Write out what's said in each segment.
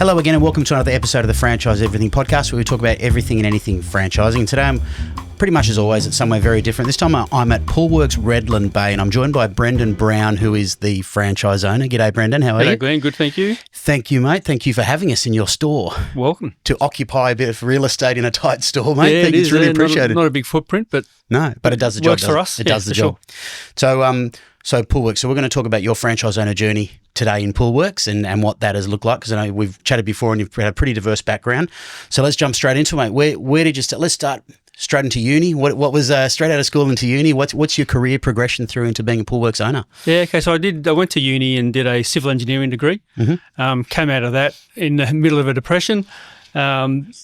Hello again and welcome to another episode of the Franchise Everything podcast, where we talk about everything and anything franchising. Today I'm pretty much as always at somewhere very different. This time I'm at Poolwerx Redland Bay and I'm joined by Brendan Brown, who is the franchise owner. G'day Brendan, how are you? G'day Glenn, good, thank you. Thank you, mate. Thank you for having us in your store. Welcome. To occupy a bit of real estate in a tight store, mate. Yeah, Thank you. It's really appreciated. Not a big footprint, but no, but it does the job. Works for us. It does the job. Sure. So Poolwerx, so we're going to talk about your franchise owner journey today in Poolwerx and what that has looked like, because I know we've chatted before and you've had a pretty diverse background. So let's jump straight into it, mate. Where did you start? Let's start straight into uni. What was straight out of school into uni? What's your career progression through into being a Poolwerx owner? Yeah, okay, so I went to uni and did a civil engineering degree. Mm-hmm. Came out of that in the middle of a depression. Walked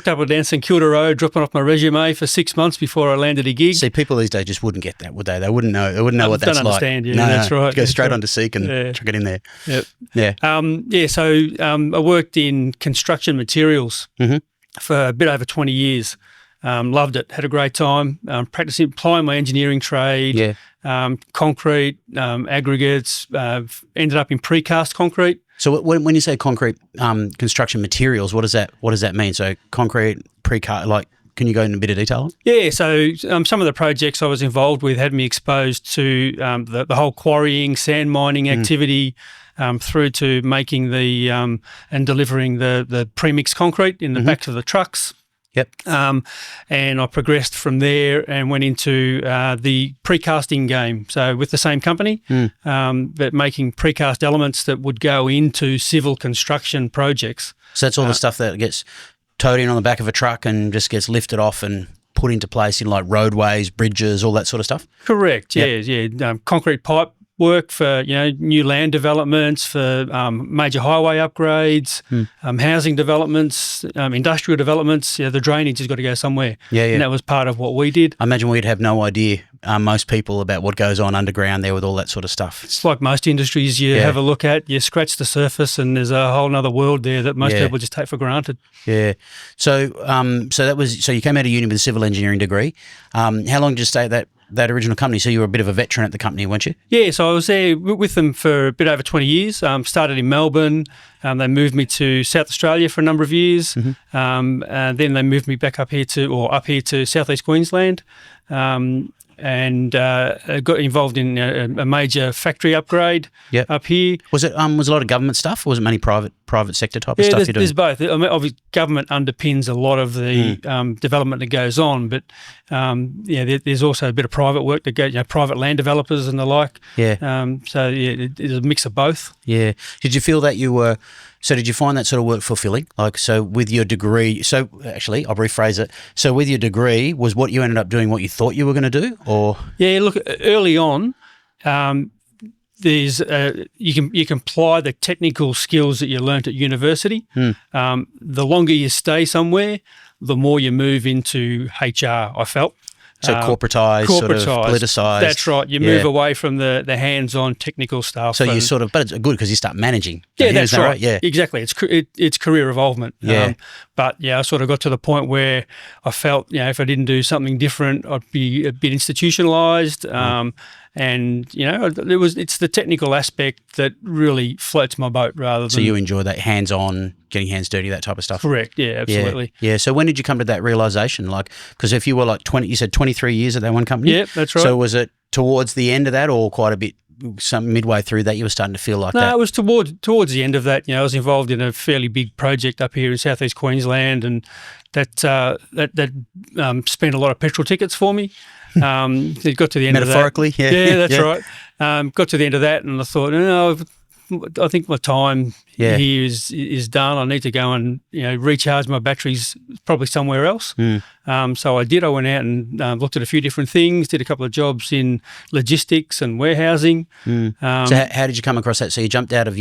up and down St Kilda Road, dropping off my resume for 6 months before I landed a gig. See, people these days just wouldn't get that, would they? They wouldn't know. They wouldn't know what that's like. Don't understand. Yeah, no, that's right. Go straight onto Seek and chuck it in there. Yep. Yeah. So I worked in construction materials for a bit over 20 years. Loved it. Had a great time. Practicing, applying my engineering trade. Yeah. Concrete, aggregates. Ended up in precast concrete. So when you say concrete construction materials, what does that mean? So concrete, precast, like, can you go into a bit of detail? Yeah, so some of the projects I was involved with had me exposed to the whole quarrying, sand mining activity, through to making the and delivering the premixed concrete in the backs of the trucks. Yep. And I progressed from there and went into the precasting game. So with the same company, but making precast elements that would go into civil construction projects. So that's all the stuff that gets towed in on the back of a truck and just gets lifted off and put into place in like roadways, bridges, all that sort of stuff? Correct, yeah. Concrete pipe work for new land developments, for major highway upgrades, housing developments, industrial developments. The drainage has got to go somewhere. Yeah. And that was part of what we did. I imagine we'd have no idea, most people, about what goes on underground there with all that sort of stuff. It's like most industries you have a look at, you scratch the surface and there's a whole other world there that most people just take for granted. Yeah. So so you came out of uni with a civil engineering degree. How long did you stay at that original company? So you were a bit of a veteran at the company, weren't you? Yeah, so I was there with them for a bit over 20 years. Started in Melbourne. They moved me to South Australia for a number of years. And then they moved me back up here to Southeast Queensland. And got involved in a major factory upgrade up here. Was it a lot of government stuff, or was it mainly private sector type of stuff you're doing? There's both. I mean, obviously, government underpins a lot of the development that goes on, but there's also a bit of private work that goes, private land developers and the like. So it's a mix of both. Yeah. Did you feel that did you find that sort of work fulfilling? Like, so with your degree, so actually, I'll rephrase it. So with your degree, was what you ended up doing what you thought you were going to do, or? Yeah, look, early on, there's you can apply the technical skills that you learnt at university. The longer you stay somewhere, the more you move into HR, I felt. So corporatised, sort of politicised. That's right. You move away from the hands-on technical stuff. So you sort of, but it's good because you start managing. Yeah, that's right. Yeah, exactly. It's career involvement. Yeah. I sort of got to the point where I felt, if I didn't do something different, I'd be a bit institutionalised. And it's the technical aspect that really floats my boat rather than. So you enjoy that hands-on, getting hands dirty, that type of stuff. Correct. Yeah, absolutely. Yeah. So when did you come to that realisation? Like, because if you were like 20, you said 23 years at that one company. Yeah, that's right. So was it towards the end of that, or quite a bit, some midway through that, you were starting to feel like that? No, it was towards the end of that. I was involved in a fairly big project up here in Southeast Queensland, and that spent a lot of petrol tickets for me. It got to the end of that. Metaphorically, yeah. Yeah, that's right. Got to the end of that, and I thought, I think my time here is done. I need to go and recharge my batteries probably somewhere else. So I did. I went out and looked at a few different things. Did a couple of jobs in logistics and warehousing. So how did you come across that? So you jumped out of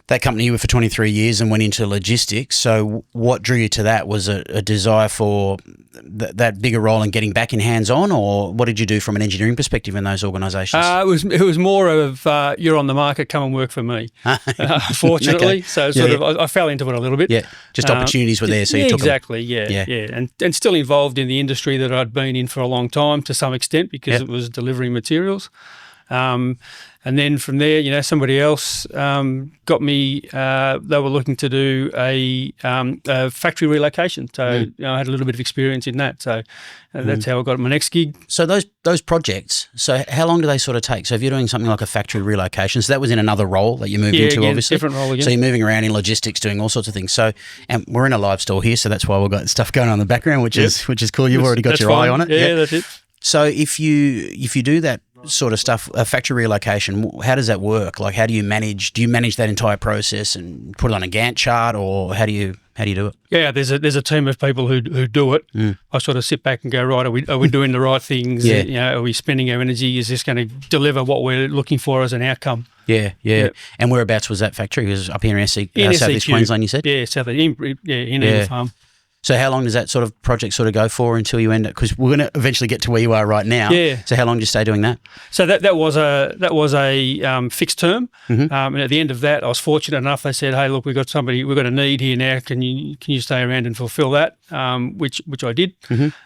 that company you were for 23 years and went into logistics. So what drew you to that? Was a desire for that bigger role and getting back in hands-on, or what did you do from an engineering perspective in those organisations? It was more of you're on the market, come and work for me. Fortunately, so I fell into it a little bit. Yeah, just opportunities were there, so you took them. Exactly. Yeah, and still involved in the industry that I'd been in for a long time to some extent because it was delivering materials. And then from there, somebody else got me. They were looking to do a factory relocation, so I had a little bit of experience in that. So that's how I got my next gig. So those projects. So how long do they sort of take? So if you're doing something like a factory relocation, so that was in another role that you moved into, again, obviously. Different role again. So you're moving around in logistics, doing all sorts of things. So, and we're in a live store here, so that's why we've got stuff going on in the background, which is cool. You've already got your eye on it. Yeah, that's it. So if you do that sort of stuff, a factory relocation, how does that work? Like, how do you manage? Do you manage that entire process and put it on a Gantt chart, or how do you do it? Yeah, there's a team of people who do it. I sort of sit back and go, right, are we doing the right things? Yeah. Are we spending our energy? Is this going to deliver what we're looking for as an outcome? Yeah. And whereabouts was that factory? It was up here in Southeast Queensland, you said? Yeah, in Eden Farm. So how long does that sort of project sort of go for until you end it? Because we're going to eventually get to where you are right now. Yeah. So how long did you stay doing that? So that was a fixed term, and at the end of that, I was fortunate enough. They said, "Hey, look, we've got a need here now. Can you stay around and fulfil that?" Which I did.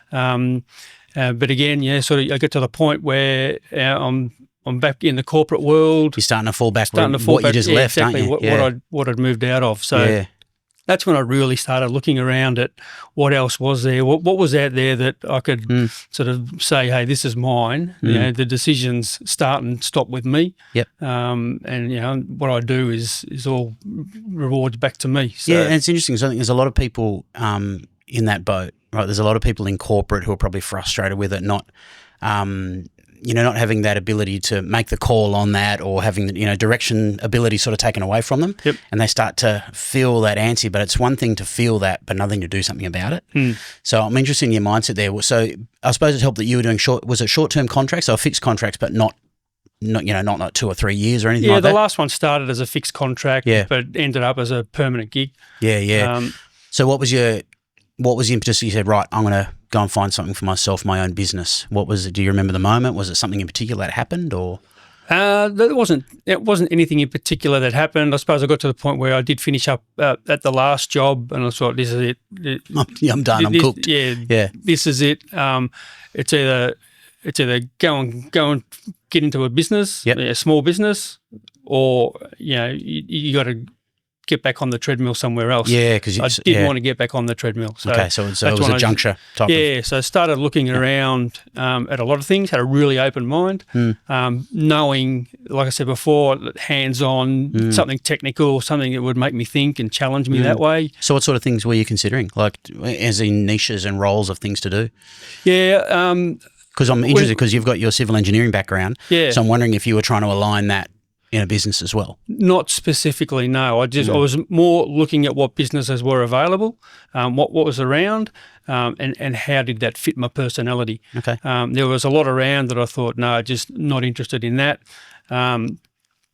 But again, sort of, I get to the point where I'm back in the corporate world. You're starting to fall back. What you just left, exactly, aren't you? What I'd moved out of. So. That's when I really started looking around at what else was there, what was out there that I could sort of say, hey, this is mine. The decisions start and stop with me. Yep. And what I do is all rewards back to me. So. Yeah, and it's interesting. So I think there's a lot of people in that boat, right? There's a lot of people in corporate who are probably frustrated with it, not having that ability to make the call on that, or having the, direction ability sort of taken away from them. Yep. And they start to feel that antsy, but it's one thing to feel that, but nothing to do something about it. So I'm interested in your mindset there. So I suppose it helped that you were doing short-term contracts or fixed contracts, but not 2 or 3 years or anything like that? Yeah, the last one started as a fixed contract, but ended up as a permanent gig. Yeah. So what was your impetus? You said, right, I'm going to go and find something for myself, my own business. What was it? Do you remember the moment? Was it something in particular that happened, or? It wasn't anything in particular that happened. I suppose I got to the point where I did finish up at the last job, and I thought, this is it. I'm done. I'm cooked. Yeah. This is it. It's either go and get into a business, a small business, or you got to get back on the treadmill somewhere else. Yeah, because I didn't want to get back on the treadmill. So okay, so it was a juncture type. Yeah, so I started looking around at a lot of things. Had a really open mind, knowing, like I said before, hands-on, something technical, something that would make me think and challenge me that way. So, what sort of things were you considering, like as in niches and roles of things to do? Yeah, because I'm interested because you've got your civil engineering background. Yeah. So I'm wondering if you were trying to align that in a business as well. Not specifically, no. I was more looking at what businesses were available, what was around, and how did that fit my personality. Okay. There was a lot around that I thought, no, just not interested in that.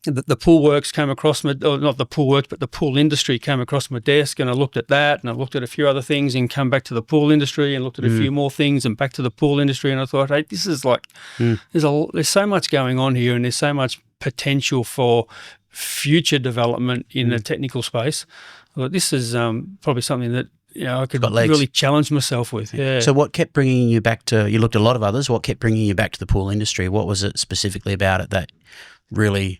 The Poolwerx came across my, or not the Poolwerx, but the pool industry came across my desk, and I looked at that, and I looked at a few other things, and come back to the pool industry, and looked at a few more things, and back to the pool industry, and I thought, hey, this is like, there's so much going on here, and there's so much potential for future development in the technical space. I thought this is probably something that I could really challenge myself with. Yeah. So what kept bringing you back to? You looked at a lot of others. What kept bringing you back to the pool industry? What was it specifically about it that really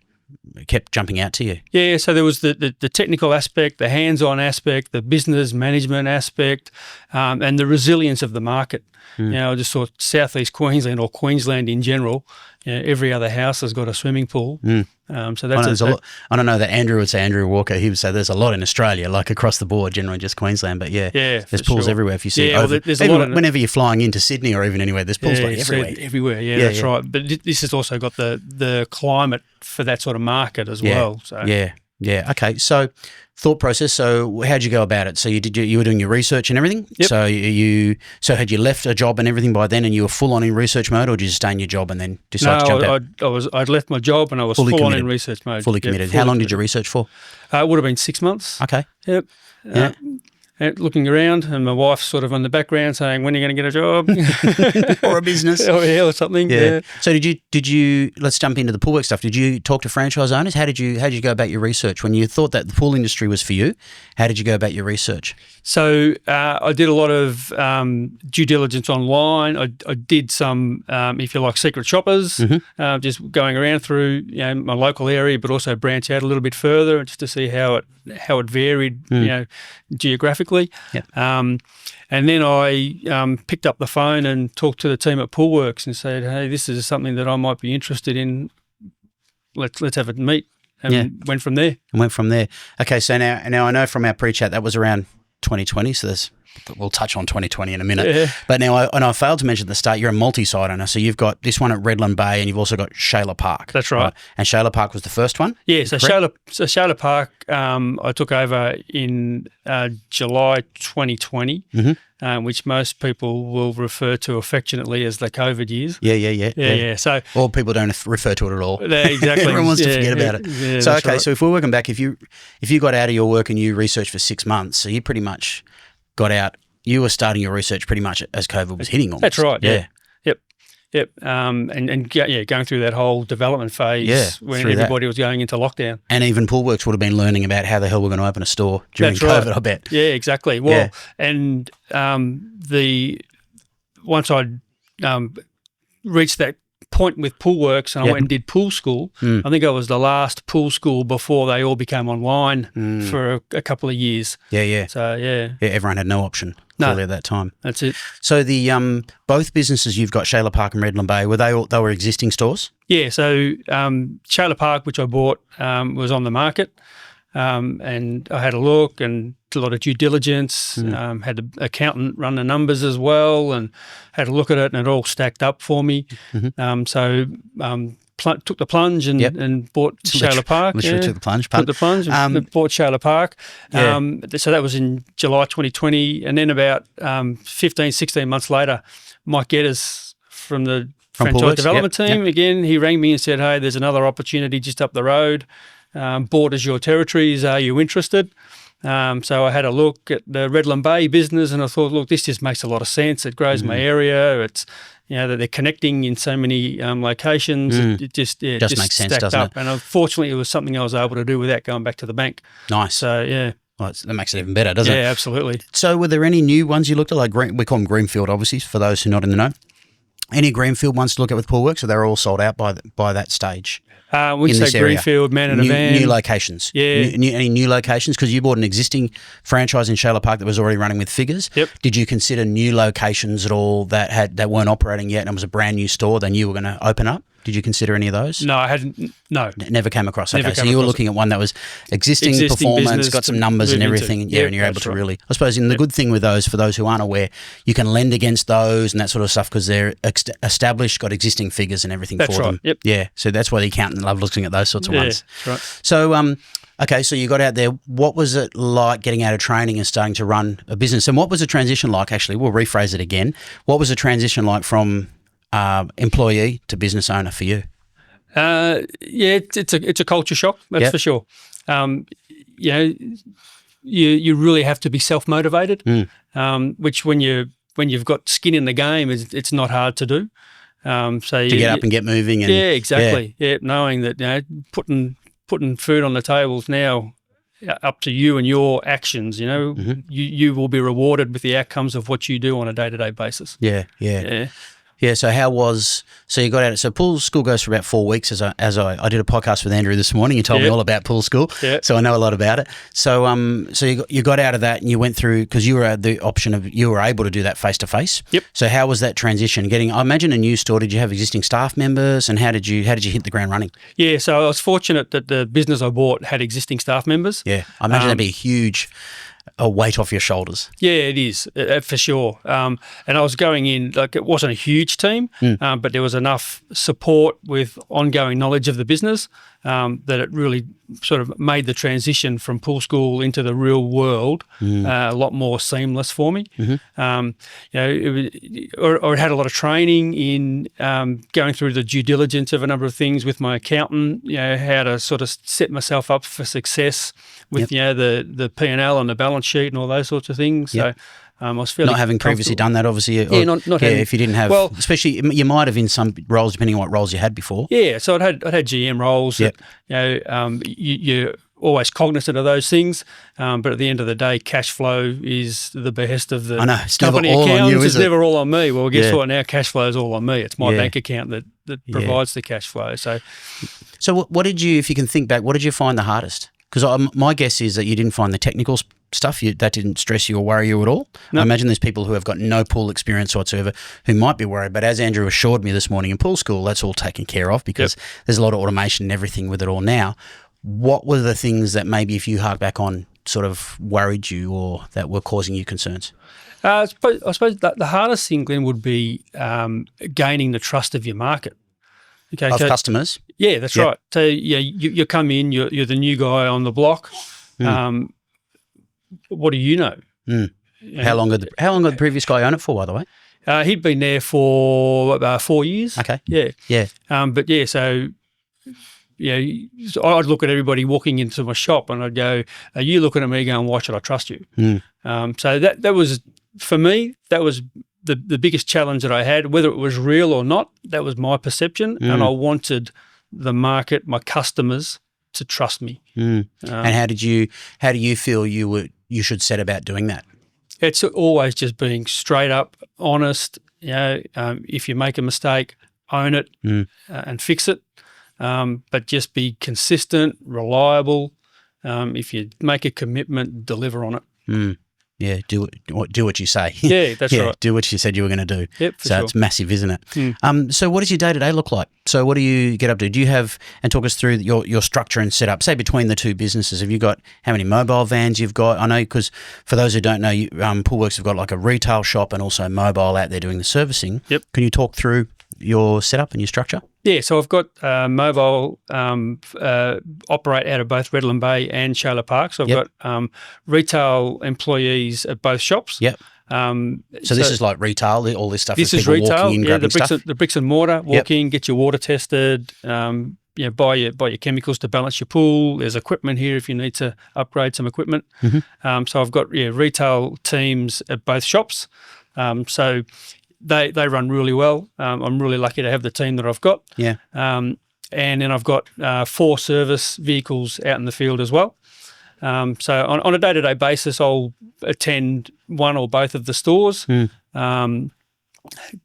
kept jumping out to you? Yeah, so there was the technical aspect, the hands-on aspect, the business management aspect, and the resilience of the market. I just thought Southeast Queensland, or Queensland in general, every other house has got a swimming pool. So that's a lot. I don't know that Andrew would say, Andrew Walker, he would say there's a lot in Australia, like across the board, generally just Queensland. But there's pools everywhere. If you see, there's a lot whenever you're flying into Sydney or even anywhere, there's pools everywhere. Everywhere, that's right. But this has also got the climate for that sort of market as well. So yeah. Okay. So thought process. So how'd you go about it? So you were doing your research and everything. Yep. So had you left a job and everything by then, and you were full on in research mode, or did you just stay in your job and then decide to jump out? I'd left my job and I was full on in research mode. Fully committed. How long did you research for? It would have been 6 months. Okay. Yep. looking around, and my wife's sort of on the background saying, "When are you going to get a job or a business, or something?" Yeah. So did you? Let's jump into the Poolwerx stuff. Did you talk to franchise owners? How did you go about your research when you thought that the pool industry was for you? How did you go about your research? So I did a lot of due diligence online. I did some, if you like, secret shoppers, just going around through my local area, but also branch out a little bit further just to see how it varied, geographically. Yep. And then I picked up the phone and talked to the team at Poolwerx and said, "Hey, this is something that I might be interested in. Let's have a meet." And went from there. Okay, so now I know from our pre-chat that was around 2020, so we'll touch on 2020 in a minute. Yeah. But now, I failed to mention at the start, you're a multi-site owner. So you've got this one at Redland Bay, and you've also got Shailer Park. That's right. And Shailer Park was the first one? Yeah, so Shailer Park, I took over in July 2020, which most people will refer to affectionately as the COVID years. Yeah. So, or people don't refer to it at all. Exactly. Everyone wants to forget about it. Yeah, so, okay, right. so if we're working back, if you got out of your work and you researched for 6 months, so you pretty much got out, you were starting your research pretty much as COVID was hitting almost. That's right, yeah. Yep. Going through that whole development phase when everybody was going into lockdown. And even Poolwerx would have been learning about how the hell we're going to open a store during COVID, right. I bet. Yeah, exactly. Well, and once I'd reached that point with Poolwerx and I went and did pool school, I think I was the last pool school before they all became online for a couple of years. Yeah. So, yeah, everyone had no option really at that time. That's it. So the both businesses you've got, Shailer Park and Redland Bay, they were existing stores? Yeah, so Shailer Park, which I bought, was on the market, and I had a look and did a lot of due diligence, had the accountant run the numbers as well and had a look at it, and it all stacked up for me. Took the plunge and bought Shailer Park. Literally took the plunge. Took the plunge and bought Shailer Park. So that was in July 2020. And then about 15, 16 months later, Mike Geddes from the franchise Poolwerx, development team, again, he rang me and said, "Hey, there's another opportunity just up the road. Borders your territories. Are you interested?" So I had a look at the Redland Bay business and I thought, look, this just makes a lot of sense. It grows my area. It's, that they're connecting in so many locations. It just makes sense, doesn't it? And unfortunately, it was something I was able to do without going back to the bank. Nice. So, yeah. Well, that makes it even better, doesn't it? Yeah, absolutely. So were there any new ones you looked at? Like we call them greenfield, obviously, for those who are not in the know. Any greenfield ones to look at with Poolwerx, or they're all sold out by that stage? When you say greenfield, man in a van. New locations. Yeah. Any new locations? Because you bought an existing franchise in Shailer Park that was already running with figures. Yep. Did you consider new locations at all that weren't operating yet and it was a brand new store then you were going to open up? Did you consider any of those? No, I hadn't. No. Never came across. Okay, so you were looking at one that was existing performance, got some numbers and everything, and you're able to really, I suppose, and the good thing with those, for those who aren't aware, you can lend against those and that sort of stuff because they're established, got existing figures and everything for them. Yep. Yeah, so that's why the accountant loved looking at those sorts of ones. That's right. So, okay, so you got out there. What was it like getting out of training and starting to run a business? And what was the transition like, actually? We'll rephrase it again. What was the transition like from employee to business owner for you? It's a culture shock, that's for sure. You really have to be self-motivated, which when you've got skin in the game, it's not hard to do. So to get up and get moving. And, exactly. Yeah, knowing that putting food on the table is now up to you and your actions. You will be rewarded with the outcomes of what you do on a day-to-day basis. Yeah. Yeah, so you got out, so pool school goes for about 4 weeks as I did a podcast with Andrew this morning. He told me all about pool school, so I know a lot about it. So you got out of that and you went through, because you were the option of, you were able to do that face-to-face. Yep. So how was that transition? I imagine a new store, did you have existing staff members and how did you hit the ground running? Yeah, so I was fortunate that the business I bought had existing staff members. Yeah, I imagine that'd be a weight off your shoulders. Yeah, it is, for sure. And I was going in, like, it wasn't a huge team, but there was enough support with ongoing knowledge of the business that it really sort of made the transition from pool school into the real world a lot more seamless for me. It had a lot of training in going through the due diligence of a number of things with my accountant, how to sort of set myself up for success with the P&L and the balance balance sheet and all those sorts of things. So I was fairly not having previously done that, obviously. Yeah, not having, if you didn't have, especially you might have in some roles, depending on what roles you had before. Yeah, so I'd had GM roles. Yep. You're always cognizant of those things, but at the end of the day, cash flow is the behest of the company accountants. It's never all on me. Well, guess what? Now cash flow is all on me. It's my bank account that provides the cash flow. So what did you, if you can think back, what did you find the hardest? Because my guess is that you didn't find the technical stuff, that didn't stress you or worry you at all. No. I imagine there's people who have got no pool experience whatsoever who might be worried. But as Andrew assured me this morning in pool school, that's all taken care of because there's a lot of automation and everything with it all now. What were the things that maybe if you hark back on sort of worried you or that were causing you concerns? I suppose the hardest thing, Glenn, would be gaining the trust of your market. Okay, of customers? Yeah, that's right. So you come in, you're the new guy on the block. What do you know? How long did the previous guy own it for, by the way? He'd been there for 4 years. Okay. Yeah. So I'd look at everybody walking into my shop and I'd go, are you looking at me going, why should I trust you? So that was, for me, that was the biggest challenge that I had, whether it was real or not. That was my perception, and I wanted the market, my customers, to trust me. And how do you feel you should set about doing that? It's always just being straight up, honest. If you make a mistake, own it and fix it. But just be consistent, reliable. If you make a commitment, deliver on it. Yeah, do what you say. Yeah, that's right. Do what you said you were going to do. Yep, so it's massive, isn't it? So what does your day-to-day look like? So what do you get up to? Do you have, and talk us through your structure and setup, say between the two businesses. Have you got how many mobile vans you've got? I know because for those who don't know, Poolwerx have got like a retail shop and also mobile out there doing the servicing. Yep. Can you talk through your setup and your structure? Yeah, so I've got mobile operate out of both Redland Bay and Shailer Park. So I've got retail employees at both shops. Yep. So this is like retail, all this stuff. This is retail. The bricks and mortar. Walk in, get your water tested. Buy your chemicals to balance your pool. There's equipment here if you need to upgrade some equipment. So I've got retail teams at both shops. So they run really well. I'm really lucky to have the team that I've got. Yeah. And then I've got 4 service vehicles out in the field as well. So on a day-to-day basis, I'll attend one or both of the stores,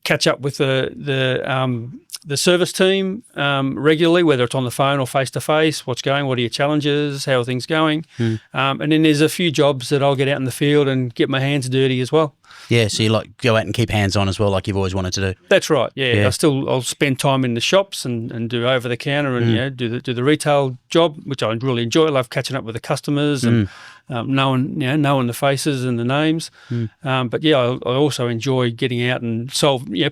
catch up with the service team regularly, whether it's on the phone or face-to-face, what's going, what are your challenges, how are things going. And then there's a few jobs that I'll get out in the field and get my hands dirty as well. Yeah, so you like go out and keep hands on as well, like you've always wanted to do. That's right. Yeah. I'll spend time in the shops and do over the counter and do the retail job, which I really enjoy. I love catching up with the customers and knowing the faces and the names. But I also enjoy getting out and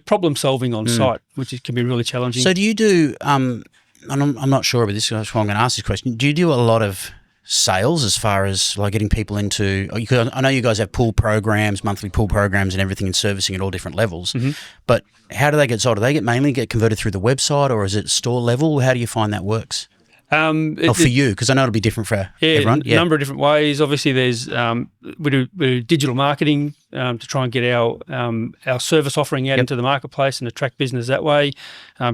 problem solving on site, which can be really challenging. So do you do? And I'm not sure, but this is why I'm going to ask this question. Do you do a lot of sales as far as like getting people into, I know you guys have pool programs, monthly pool programs and everything, and servicing at all different levels, but how do they get sold? Do they mainly get converted through the website, or is it store level? How do you find that works? For you, because I know it'll be different for everyone. A number of different ways. Obviously, there's we do digital marketing to try and get our service offering out into the marketplace and attract business that way.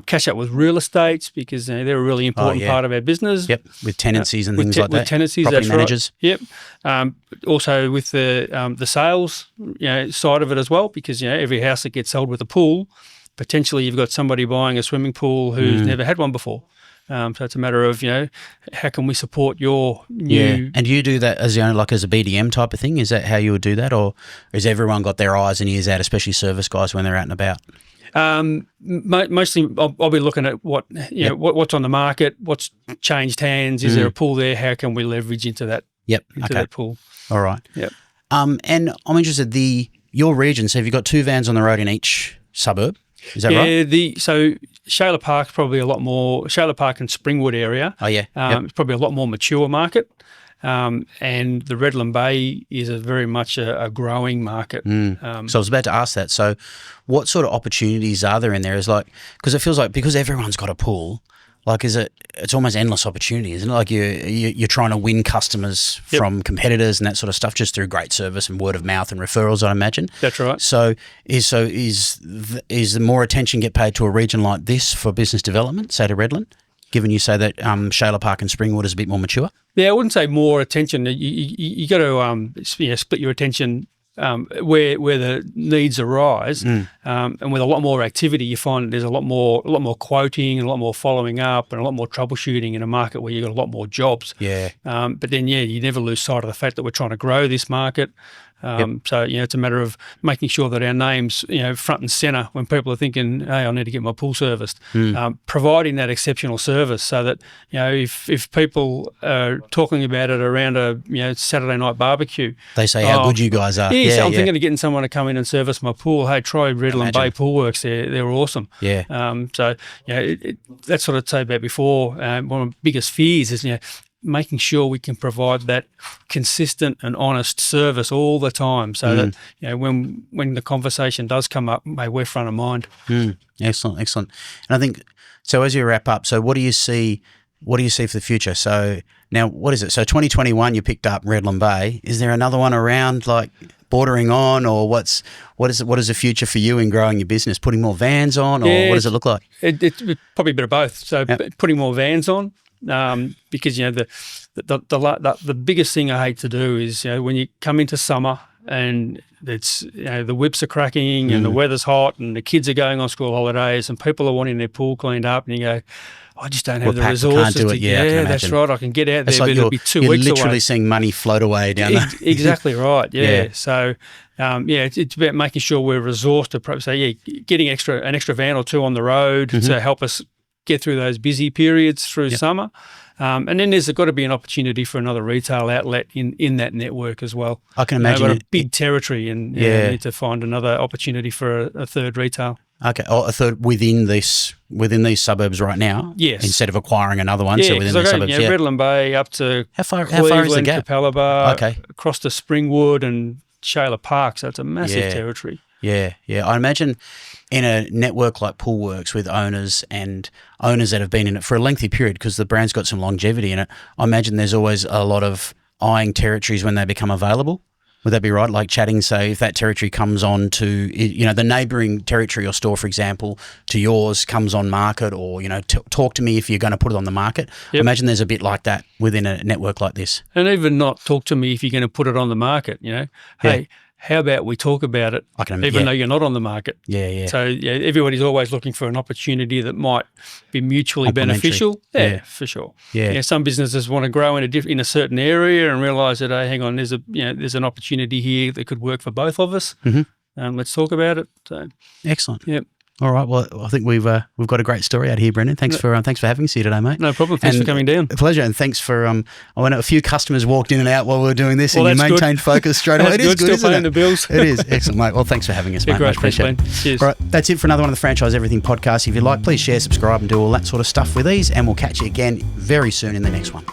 Catch up with real estates because they're a really important part of our business. Yep, with tenancies and things like that. With tenancies, property managers. Right. Yep. Also with the sales side of it as well, because every house that gets sold with a pool, potentially you've got somebody buying a swimming pool who's never had one before. So it's a matter of, how can we support your new... Yeah, and do you do that as like as a BDM type of thing? Is that how you would do that? Or has everyone got their eyes and ears out, especially service guys when they're out and about? Mostly I'll be looking at what's on the market, what's changed hands, is there a pool there, how can we leverage into that, that pool? All right. Yep. And I'm interested, your region, so have you got 2 vans on the road in each suburb? Is that right? Yeah, so Shailer Park's probably a lot more, Shailer Park and Springwood area. Oh, yeah. It's probably a lot more mature market. And the Redland Bay is very much a growing market. So I was about to ask that. So what sort of opportunities are there in there? Because it feels like because everyone's got a pool, Like, it's almost endless opportunity, isn't it? Like you're trying to win customers from competitors and that sort of stuff just through great service and word of mouth and referrals, I imagine. That's right. So is the more attention get paid to a region like this for business development, say to Redland, given you say that Shailer Park and Springwood is a bit more mature? Yeah, I wouldn't say more attention. You got to split your attention where the needs arise, and with a lot more activity, you find that there's a lot more quoting and a lot more following up and a lot more troubleshooting in a market where you've got a lot more jobs. Yeah. But then, you never lose sight of the fact that we're trying to grow this market. So, it's a matter of making sure that our name's, front and centre when people are thinking, hey, I need to get my pool serviced. Providing that exceptional service so that, if people are talking about it around a, Saturday night barbecue. They say how good you guys are. Yeah, I'm thinking of getting someone to come in and service my pool. Hey, try Redland Bay Poolwerx. They're awesome. Yeah. So, that's what I'd say about before. One of my biggest fears is, making sure we can provide that consistent and honest service all the time so that, when the conversation does come up, we're front of mind. Excellent. And I think, so as you wrap up, so what do you see for the future? So now, what is it? So 2021, you picked up Redland Bay. Is there another one around, like bordering on, or what is the future for you in growing your business? Putting more vans on, or what does it look like? It's probably a bit of both. So putting more vans on, because the biggest thing I hate to do is when you come into summer and it's the whips are cracking and the weather's hot and the kids are going on school holidays and people are wanting their pool cleaned up, and you go, I just don't have the resources. Can't do it. Yeah, that's right. I can get out there, but it'll be 2 weeks away. You're literally seeing money float away down there. Exactly right. Yeah. So, it's about making sure we're resourced to getting an extra van or two on the road to help us get through those busy periods through summer. And then there's got to be an opportunity for another retail outlet in that network as well. I can imagine. We've got a big territory and need to find another opportunity for a third retail. Okay, or a third within these suburbs right now. Yes. Instead of acquiring another one, so within these suburbs. Redland Bay up to how far is the gap? Capella Bar, across to Springwood and Shailer Park. So it's a massive territory. Yeah. I imagine in a network like Poolwerx with owners that have been in it for a lengthy period, because the brand's got some longevity in it, I imagine there's always a lot of eyeing territories when they become available. Would that be right? Like chatting, say, if that territory comes on to, the neighbouring territory or store, for example, to yours comes on market, or, talk to me if you're going to put it on the market. Yep. I imagine there's a bit like that within a network like this. And even not talk to me if you're going to put it on the market, Hey, how about we talk about it even though you're not on the market? Yeah. So, everybody's always looking for an opportunity that might be mutually beneficial. Yeah, for sure. Yeah. Some businesses want to grow in a certain area and realise that, hey, hang on, there's an opportunity here that could work for both of us. Let's talk about it. So, excellent. Yep. All right. Well, I think we've got a great story out here, Brendan. Thanks for having us here today, mate. No problem. Thanks for coming down. A pleasure. And thanks for I went a few customers walked in and out while we were doing this, and you maintained focus straight away. It is good, still paying the bills. It is excellent, mate. Well, thanks for having us, mate. Great. Appreciate it. Cheers. All right, that's it for another one of the Franchise Everything podcasts. If you like, please share, subscribe, and do all that sort of stuff with these, and we'll catch you again very soon in the next one.